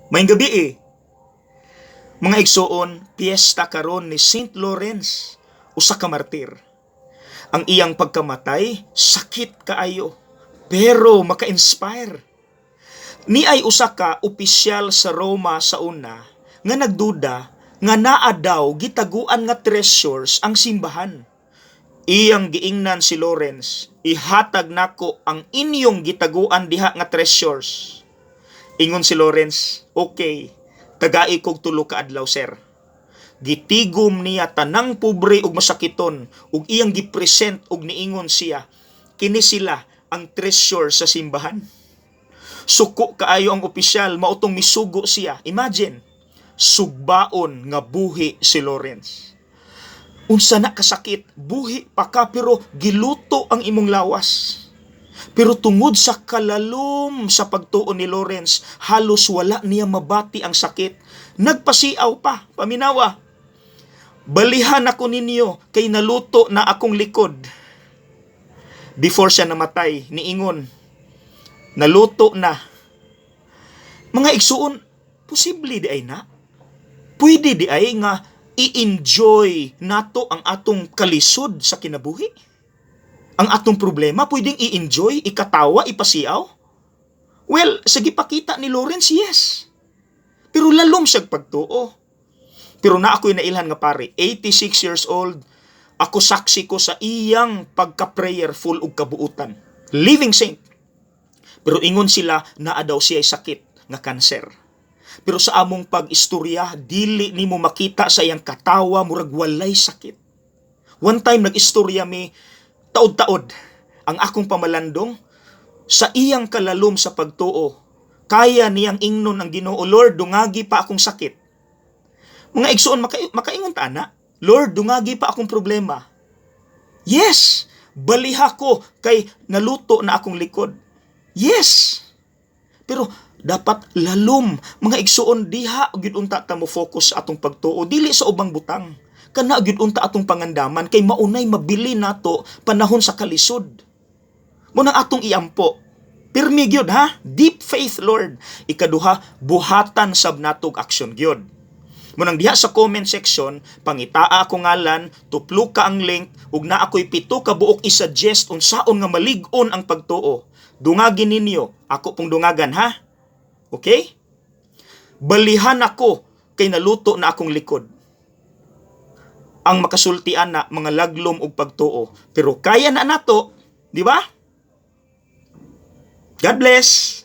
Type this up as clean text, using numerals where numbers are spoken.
Maayong gabi Mga igsoon, piyesta karon ni Saint Lawrence, usa ka martir. Ang iyang pagkamatay, sakit kaayo, pero maka-inspire. Ni ay usa ka opisyal sa Roma sa una, nga nagduda, nga naa daw gitaguan nga treasures ang simbahan. Iyang giingnan si Lawrence, ihatag nako ang inyong gitaguan diha nga treasures. Ingon si Lawrence, okay, tagai kog tulo ka adlaw, sir. Gitigom niya tanang pobre ug masakiton ug iyang gipresent ug niingon siya, kini sila ang treasure sa simbahan. Suko kaayo ang opisyal, mautong misugo siya. Imagine, sugbaon nga buhi si Lawrence. Unsa na kasakit, buhi pa ka pero giluto ang imong lawas. Pero tungod sa kalalom sa pagtuo ni Lawrence, halos wala niya mabati ang sakit. Nagpasiaw pa, paminawa. Balihan ako ninyo kay naluto na akong likod. Before siya namatay, niingon, naluto na. Mga igsuon, posible di ay na? Pwede di ay nga i-enjoy nato ang atong kalisod sa kinabuhi? Ang atong problema, pwedeng i-enjoy, ikatawa, ipasiaw? Well, sa gipakita ni Lawrence, yes. Pero lalom siyang pagtuo. Pero na ako'y nailhan nga pare, 86 years old, ako saksi ko sa iyang pagka-prayerful ug kabuutan. Living saint. Pero ingon sila na daw siya ay sakit nga kanser. Pero sa among pag-istorya, dili nimo makita sa iyang katawa, murag walay sakit. One time nag-istorya mi, taod-taod, ang akong pamalandong, sa iyang kalalom sa pagtuo, kaya niyang ingnon ang Ginoo, Lord, dungagi pa akong sakit. Mga igsoon, makaingon ta na, Lord, dungagi pa akong problema. Yes, baliha ko kay naluto na akong likod. Yes, pero dapat lalom, mga igsoon, diha gyud unta ta mo focus sa atong pagtuo, dili sa ubang butang. Kana gyud unta atong pangandaman kay maunay mabili nato panahon sa kalisod. Mo nang atong iampo. Pirmi gyud ha, deep faith, Lord. Ikaduha, buhatan sab natog action gyud. Mo nang diha sa comment section, pangitaa ako ngalan, tuplo ka ang link ug na ako'y 7 ka buok i-suggest unsaon nga malig-on ang pagtuo. Dungagin ninyo, ako pong dungagan ha. Okay? Balihan ako kay naluto na akong likod. Ang makasultian na mga laglom ug pagtuo. Pero kaya na nato, di ba? God bless!